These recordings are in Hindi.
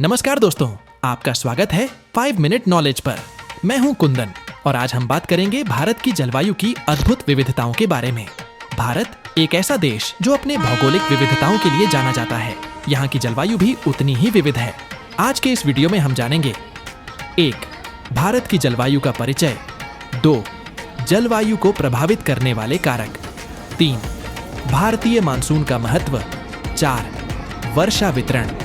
नमस्कार दोस्तों, आपका स्वागत है 5 मिनट नॉलेज पर। मैं हूं कुंदन और आज हम बात करेंगे भारत की जलवायु की अद्भुत विविधताओं के बारे में। भारत एक ऐसा देश जो अपने भौगोलिक विविधताओं के लिए जाना जाता है। यहाँ की जलवायु भी उतनी ही विविध है। आज के इस वीडियो में हम जानेंगे 1. भारत की जलवायु का परिचय। 2. जलवायु को प्रभावित करने वाले कारक। 3. भारतीय मानसून का महत्व। 4. वर्षा वितरण।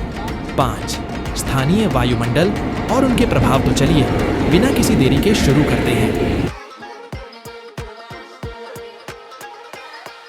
5. स्थानीय वायुमंडल और उनके प्रभाव। तो चलिए बिना किसी देरी के शुरू करते हैं।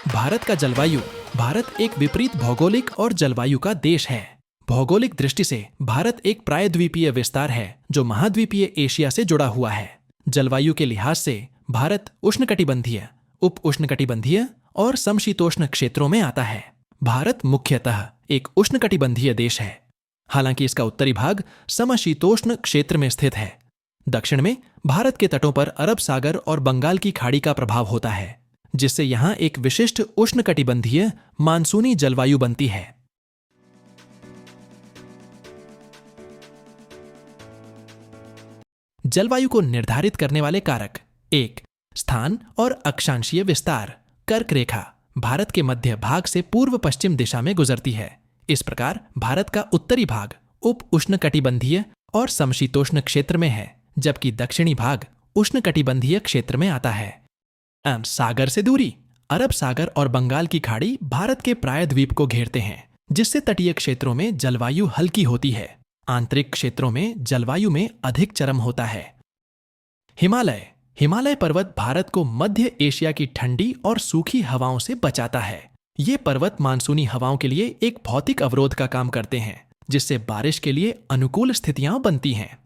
भारत का जलवायु। भारत एक विपरीत भौगोलिक और जलवायु का देश है। भौगोलिक दृष्टि से भारत एक प्रायद्वीपीय विस्तार है जो महाद्वीपीय एशिया से जुड़ा हुआ है। जलवायु के लिहाज से भारत उष्णकटिबंधीय, उप उष्णकटिबंधीय और समशीतोष्ण क्षेत्रों में आता है। भारत मुख्यतः एक उष्णकटिबंधीय देश है, हालांकि इसका उत्तरी भाग समशीतोष्ण क्षेत्र में स्थित है। दक्षिण में भारत के तटों पर अरब सागर और बंगाल की खाड़ी का प्रभाव होता है, जिससे यहाँ एक विशिष्ट उष्णकटिबंधीय मानसूनी जलवायु बनती है। जलवायु को निर्धारित करने वाले कारक। 1. स्थान और अक्षांशीय विस्तार। कर्क रेखा भारत के मध्य भाग से पूर्व पश्चिम दिशा में गुजरती है। इस प्रकार भारत का उत्तरी भाग उप उष्णकटिबंधीय और समशीतोष्ण क्षेत्र में है, जबकि दक्षिणी भाग उष्णकटिबंधीय क्षेत्र में आता है। सागर से दूरी। अरब सागर और बंगाल की खाड़ी भारत के प्रायद्वीप को घेरते हैं, जिससे तटीय क्षेत्रों में जलवायु हल्की होती है। आंतरिक क्षेत्रों में जलवायु में अधिक चरम होता है। हिमालय। हिमालय पर्वत भारत को मध्य एशिया की ठंडी और सूखी हवाओं से बचाता है। ये पर्वत मानसूनी हवाओं के लिए एक भौतिक अवरोध का काम करते हैं, जिससे बारिश के लिए अनुकूल स्थितियां बनती हैं।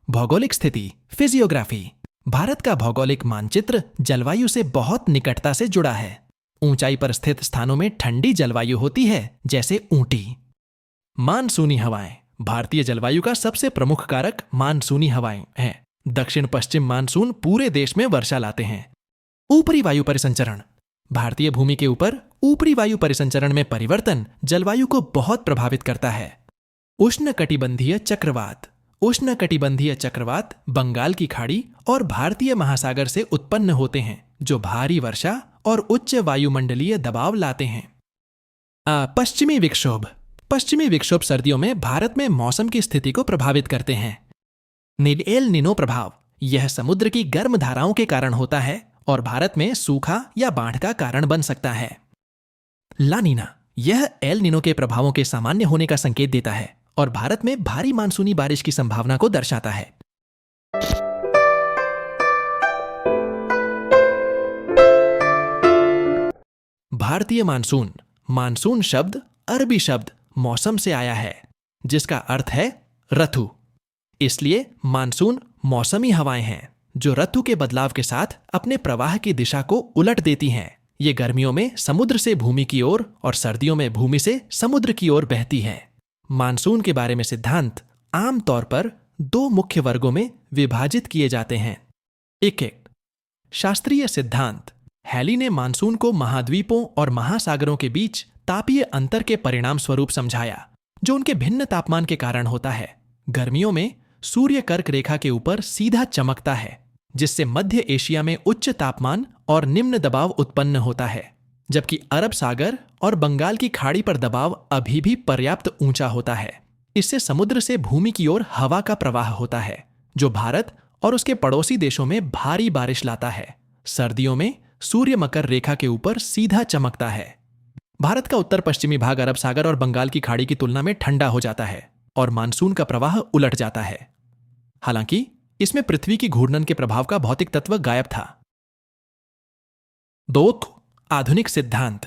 भौगोलिक स्थिति। फिजियोग्राफी। भारत का भौगोलिक मानचित्र जलवायु से बहुत निकटता से जुड़ा है। ऊंचाई पर स्थित स्थानों में ठंडी जलवायु होती है, जैसे ऊंटी। मानसूनी हवाएं। भारतीय जलवायु का सबसे प्रमुख कारक मानसूनी हवाएं हैं। दक्षिण पश्चिम मानसून पूरे देश में वर्षा लाते हैं। ऊपरी वायु परिसंचरण। भारतीय भूमि के ऊपर ऊपरी वायु परिसंचरण में परिवर्तन जलवायु को बहुत प्रभावित करता है। उष्णकटिबंधीय चक्रवात। उष्णकटिबंधीय चक्रवात बंगाल की खाड़ी और भारतीय महासागर से उत्पन्न होते हैं, जो भारी वर्षा और उच्च वायुमंडलीय दबाव लाते हैं। पश्चिमी विक्षोभ। पश्चिमी विक्षोभ सर्दियों में भारत में मौसम की स्थिति को प्रभावित करते हैं। एल निनो प्रभाव। यह समुद्र की गर्म धाराओं के कारण होता है और भारत में सूखा या बाढ़ का कारण बन सकता है। ला नीना। यह एल निनो के प्रभावों के सामान्य होने का संकेत देता है और भारत में भारी मानसूनी बारिश की संभावना को दर्शाता है। भारतीय मानसून। मानसून शब्द अरबी शब्द मौसम से आया है, जिसका अर्थ है ऋतु। इसलिए मानसून मौसमी हवाएं हैं जो ऋतु के बदलाव के साथ अपने प्रवाह की दिशा को उलट देती हैं। ये गर्मियों में समुद्र से भूमि की ओर और सर्दियों में भूमि से समुद्र की ओर बहती है। मानसून के बारे में सिद्धांत आम तौर पर 2 मुख्य वर्गों में विभाजित किए जाते हैं। 1. शास्त्रीय सिद्धांत। हैली ने मानसून को महाद्वीपों और महासागरों के बीच तापीय अंतर के परिणाम स्वरूप समझाया, जो उनके भिन्न तापमान के कारण होता है। गर्मियों में सूर्य कर्क रेखा के ऊपर सीधा चमकता है, जिससे मध्य एशिया में उच्च तापमान और निम्न दबाव उत्पन्न होता है, जबकि अरब सागर और बंगाल की खाड़ी पर दबाव अभी भी पर्याप्त ऊंचा होता है। इससे समुद्र से भूमि की ओर हवा का प्रवाह होता है, जो भारत और उसके पड़ोसी देशों में भारी बारिश लाता है। सर्दियों में सूर्य मकर रेखा के ऊपर सीधा चमकता है। भारत का उत्तर पश्चिमी भाग अरब सागर और बंगाल की खाड़ी की तुलना में ठंडा हो जाता है और मानसून का प्रवाह उलट जाता है। हालांकि इसमें पृथ्वी की घूर्णन के प्रभाव का भौतिक तत्व गायब था। 2. आधुनिक सिद्धांत।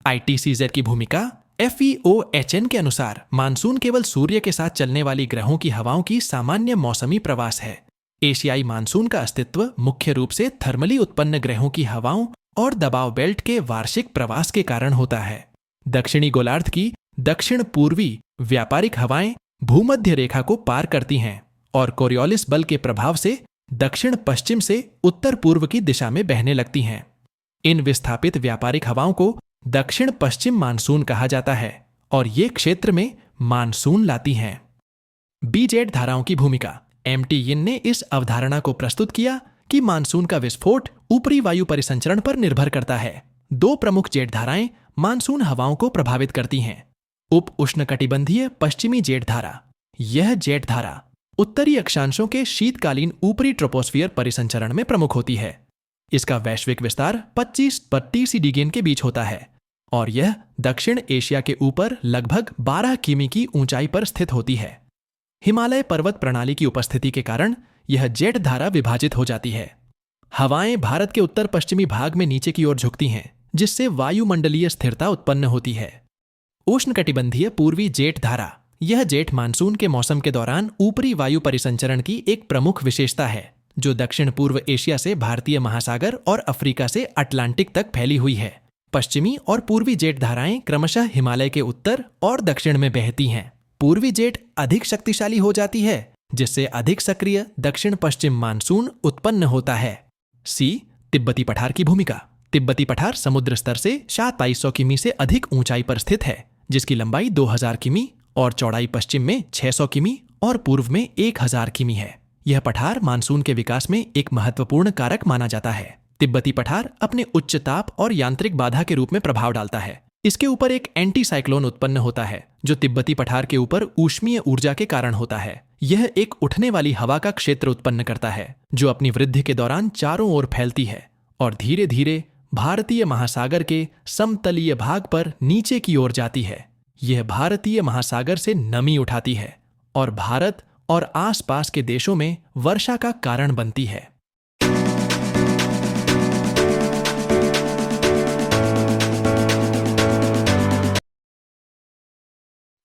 ITCZ की भूमिका। FEOHN के अनुसार मानसून केवल सूर्य के साथ चलने वाली ग्रहों की हवाओं की सामान्य मौसमी प्रवास है। एशियाई मानसून का अस्तित्व मुख्य रूप से थर्मली उत्पन्न ग्रहों की हवाओं और दबाव बेल्ट के वार्षिक प्रवास के कारण होता है। दक्षिणी गोलार्ध की दक्षिण पूर्वी व्यापारिक हवाएं भूमध्य रेखा को पार करती हैं और कोरियोलिस बल के प्रभाव से दक्षिण पश्चिम से उत्तर पूर्व की दिशा में बहने लगती हैं। इन विस्थापित व्यापारिक हवाओं को दक्षिण पश्चिम मानसून कहा जाता है और ये क्षेत्र में मानसून लाती हैं। बीजेट धाराओं की भूमिका। एमटी यिन ने इस अवधारणा को प्रस्तुत किया कि मानसून का विस्फोट ऊपरी वायु परिसंचरण पर निर्भर करता है। दो प्रमुख जेट धाराएं मानसून हवाओं को प्रभावित करती हैं। उप उष्णकटिबंधीय पश्चिमी जेट धारा। यह जेट धारा उत्तरी अक्षांशों के शीतकालीन ऊपरी ट्रोपोस्फियर परिसंचरण में प्रमुख होती है। इसका वैश्विक विस्तार 25-32 डिग्री के बीच होता है और यह दक्षिण एशिया के ऊपर लगभग 12 किमी की ऊंचाई पर स्थित होती है। हिमालय पर्वत प्रणाली की उपस्थिति के कारण यह जेट धारा विभाजित हो जाती है। हवाएं भारत के उत्तर पश्चिमी भाग में नीचे की ओर झुकती हैं, जिससे वायुमंडलीय स्थिरता उत्पन्न होती है। उष्णकटिबंधीय पूर्वी जेट धारा। यह जेट मानसून के मौसम के दौरान ऊपरी वायु परिसंचरण की एक प्रमुख विशेषता है, जो दक्षिण पूर्व एशिया से भारतीय महासागर और अफ्रीका से अटलांटिक तक फैली हुई है। पश्चिमी और पूर्वी जेट धाराएं क्रमशः हिमालय के उत्तर और दक्षिण में बहती हैं। पूर्वी जेट अधिक शक्तिशाली हो जाती है, जिससे अधिक सक्रिय दक्षिण पश्चिम मानसून उत्पन्न होता है। सी तिब्बती पठार की भूमिका। तिब्बती पठार समुद्र स्तर से 2700 किमी से अधिक ऊंचाई पर स्थित है, जिसकी लंबाई 2000 किमी और चौड़ाई पश्चिम में 600 किमी और पूर्व में 1000 किमी है। यह पठार मानसून के विकास में एक महत्वपूर्ण कारक माना जाता है। तिब्बती पठार अपने उच्च ताप और यांत्रिक बाधा के रूप में प्रभाव डालता है। इसके ऊपर एक एंटी साइक्लोन उत्पन्न होता है, जो तिब्बती पठार के ऊपर ऊष्मीय ऊर्जा के कारण होता है। यह एक उठने वाली हवा का क्षेत्र उत्पन्न करता है, जो अपनी वृद्धि के दौरान चारों ओर फैलती है और धीरे धीरे भारतीय महासागर के समतलीय भाग पर नीचे की ओर जाती है। यह भारतीय महासागर से नमी उठाती है और भारत और आसपास के देशों में वर्षा का कारण बनती है।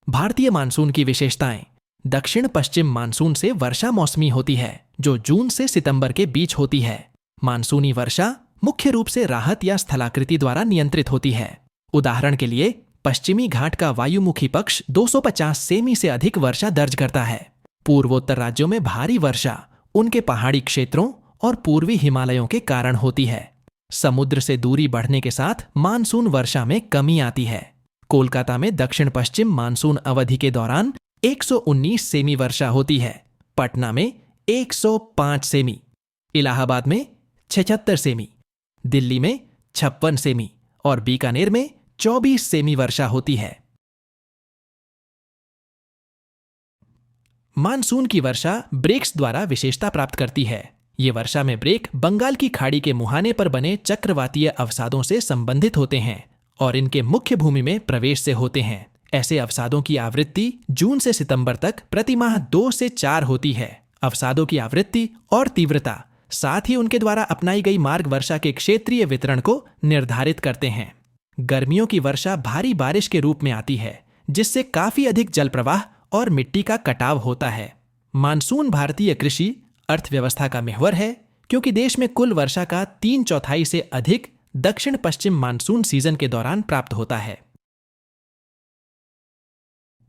भारतीय मानसून की विशेषताएं। दक्षिण पश्चिम मानसून से वर्षा मौसमी होती है, जो जून से सितंबर के बीच होती है। मानसूनी वर्षा मुख्य रूप से राहत या स्थलाकृति द्वारा नियंत्रित होती है। उदाहरण के लिए पश्चिमी घाट का वायुमुखी पक्ष 250 सेमी से अधिक वर्षा दर्ज करता है। पूर्वोत्तर राज्यों में भारी वर्षा उनके पहाड़ी क्षेत्रों और पूर्वी हिमालयों के कारण होती है। समुद्र से दूरी बढ़ने के साथ मानसून वर्षा में कमी आती है। कोलकाता में दक्षिण पश्चिम मानसून अवधि के दौरान 119 सेमी वर्षा होती है। पटना में 105 सेमी, इलाहाबाद में 76 सेमी, दिल्ली में 56 सेमी और बीकानेर में 24 सेमी वर्षा होती है। मानसून की वर्षा ब्रेक्स द्वारा विशेषता प्राप्त करती है। ये वर्षा में ब्रेक बंगाल की खाड़ी के मुहाने पर बने चक्रवातीय अवसादों से संबंधित होते हैं और इनके मुख्य भूमि में प्रवेश से होते हैं। ऐसे अवसादों की आवृत्ति जून से सितंबर तक प्रति माह 2 से 4 होती है। अवसादों की आवृत्ति और तीव्रता, साथ ही उनके द्वारा अपनाई गई मार्ग वर्षा के क्षेत्रीय वितरण को निर्धारित करते हैं। गर्मियों की वर्षा भारी बारिश के रूप में आती है, जिससे काफी अधिक जल प्रवाह और मिट्टी का कटाव होता है। मानसून भारतीय कृषि अर्थव्यवस्था का महवर है, क्योंकि देश में कुल वर्षा का 3/4 से अधिक दक्षिण पश्चिम मानसून सीजन के दौरान प्राप्त होता है।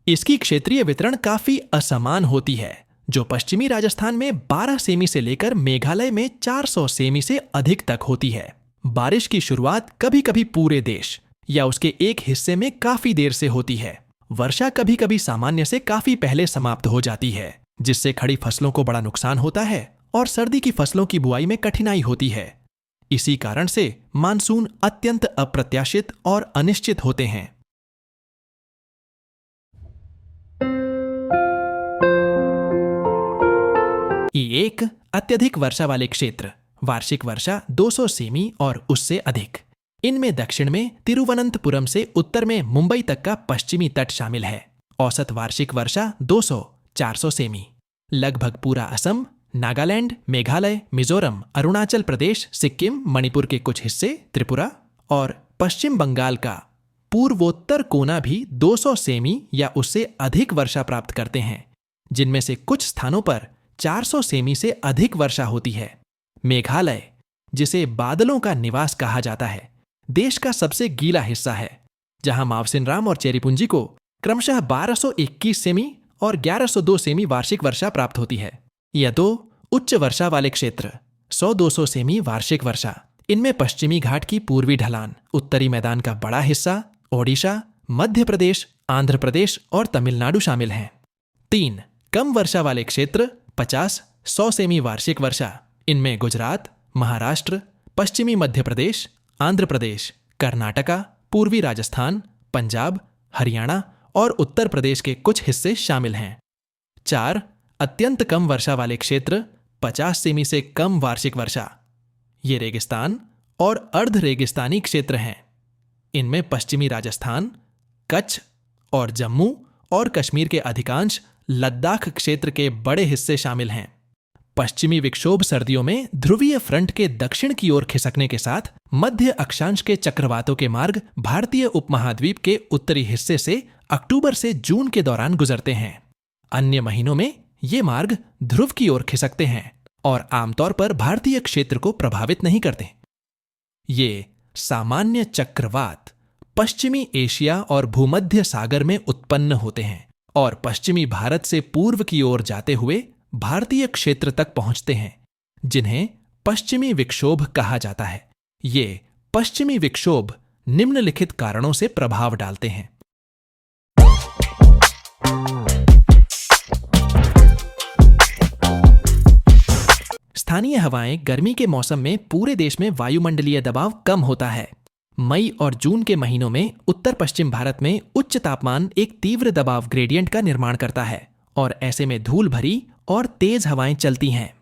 इसकी क्षेत्रीय वितरण काफी असमान होती है, जो पश्चिमी राजस्थान में 12 सेमी से लेकर मेघालय में 400 सेमी से अधिक तक होती है। बारिश की शुरुआत कभी कभी पूरे देश या उसके एक हिस्से में काफी देर से होती है। वर्षा कभी कभी सामान्य से काफी पहले समाप्त हो जाती है, जिससे खड़ी फसलों को बड़ा नुकसान होता है और सर्दी की फसलों की बुआई में कठिनाई होती है। इसी कारण से मानसून अत्यंत अप्रत्याशित और अनिश्चित होते हैं। E1 अत्यधिक वर्षा वाले क्षेत्र, वार्षिक वर्षा 200 सेमी और उससे अधिक। इनमें दक्षिण में तिरुवनंतपुरम से उत्तर में मुंबई तक का पश्चिमी तट शामिल है। औसत वार्षिक वर्षा 200-400 सेमी। लगभग पूरा असम, नागालैंड, मेघालय, मिजोरम, अरुणाचल प्रदेश, सिक्किम, मणिपुर के कुछ हिस्से, त्रिपुरा और पश्चिम बंगाल का पूर्वोत्तर कोना भी 200 सेमी या उससे अधिक वर्षा प्राप्त करते हैं, जिनमें से कुछ स्थानों पर 400 सेमी से अधिक वर्षा होती है। मेघालय, जिसे बादलों का निवास कहा जाता है, देश का सबसे गीला हिस्सा है, जहां मावसिनराम और चेरीपुंजी को क्रमशः 1221 सेमी और 1102 सेमी वार्षिक वर्षा प्राप्त होती है। यह 2 उच्च वर्षा वाले क्षेत्र, 100-200 सेमी वार्षिक वर्षा। इनमें पश्चिमी घाट की पूर्वी ढलान, उत्तरी मैदान का बड़ा हिस्सा, ओडिशा, मध्य प्रदेश, आंध्र प्रदेश और तमिलनाडु शामिल हैं। 3. कम वर्षा वाले क्षेत्र 50-100 सेमी वार्षिक वर्षा। इनमें गुजरात, महाराष्ट्र, पश्चिमी मध्य प्रदेश, आंध्र प्रदेश, कर्नाटका, पूर्वी राजस्थान, पंजाब, हरियाणा और उत्तर प्रदेश के कुछ हिस्से शामिल हैं। 4. अत्यंत कम वर्षा वाले क्षेत्र 50 सेमी से कम वार्षिक वर्षा। ये रेगिस्तान और अर्ध रेगिस्तानी क्षेत्र हैं। इनमें पश्चिमी राजस्थान, कच्छ और जम्मू और कश्मीर के अधिकांश लद्दाख क्षेत्र के बड़े हिस्से शामिल हैं। पश्चिमी विक्षोभ सर्दियों में ध्रुवीय फ्रंट के दक्षिण की ओर खिसकने के साथ मध्य अक्षांश के चक्रवातों के मार्ग भारतीय उपमहाद्वीप के उत्तरी हिस्से से अक्टूबर से जून के दौरान गुजरते हैं। अन्य महीनों में ये मार्ग ध्रुव की ओर खिसकते हैं और आमतौर पर भारतीय क्षेत्र को प्रभावित नहीं करते। ये सामान्य चक्रवात पश्चिमी एशिया और भूमध्य सागर में उत्पन्न होते हैं और पश्चिमी भारत से पूर्व की ओर जाते हुए भारतीय क्षेत्र तक पहुंचते हैं, जिन्हें पश्चिमी विक्षोभ कहा जाता है। ये पश्चिमी विक्षोभ निम्नलिखित कारणों से प्रभाव डालते हैं। स्थानीय हवाएं गर्मी के मौसम में पूरे देश में वायुमंडलीय दबाव कम होता है। मई और जून के महीनों में उत्तर पश्चिम भारत में उच्च तापमान एक तीव्र दबाव ग्रेडियंट का निर्माण करता है और ऐसे में धूल भरी और तेज हवाएं चलती हैं।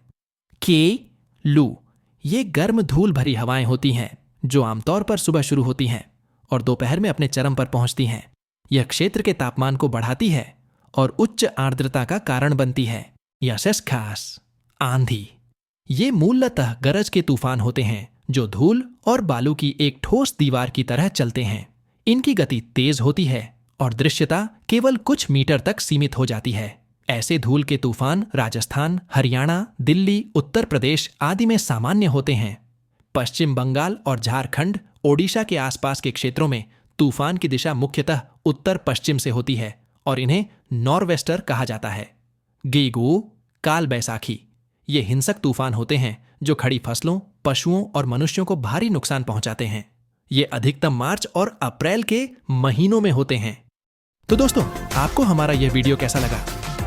लू ये गर्म धूल भरी हवाएं होती हैं जो आमतौर पर सुबह शुरू होती हैं और दोपहर में अपने चरम पर पहुंचती हैं। यह क्षेत्र के तापमान को बढ़ाती है और उच्च आर्द्रता का कारण बनती है। खास आंधी ये मूलतः गरज के तूफान होते हैं जो धूल और बालू की एक ठोस दीवार की तरह चलते हैं। इनकी गति तेज होती है और दृश्यता केवल कुछ मीटर तक सीमित हो जाती है। ऐसे धूल के तूफान राजस्थान, हरियाणा, दिल्ली, उत्तर प्रदेश आदि में सामान्य होते हैं। पश्चिम बंगाल और झारखंड, ओडिशा के आसपास के क्षेत्रों में तूफान की दिशा मुख्यतः उत्तर पश्चिम से होती है और इन्हें नॉरवेस्टर कहा जाता है। गीगू काल बैसाखी ये हिंसक तूफान होते हैं जो खड़ी फसलों, पशुओं और मनुष्यों को भारी नुकसान पहुंचाते हैं। ये अधिकतम मार्च और अप्रैल के महीनों में होते हैं। तो दोस्तों, आपको हमारा यह वीडियो कैसा लगा?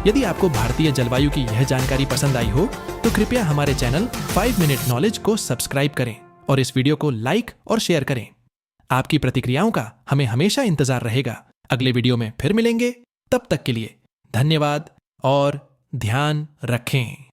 यदि आपको भारतीय जलवायु की यह जानकारी पसंद आई हो तो कृपया हमारे चैनल 5 मिनट नॉलेज को सब्सक्राइब करें और इस वीडियो को लाइक और शेयर करें। आपकी प्रतिक्रियाओं का हमें हमेशा इंतजार रहेगा। अगले वीडियो में फिर मिलेंगे। तब तक के लिए धन्यवाद और ध्यान रखें।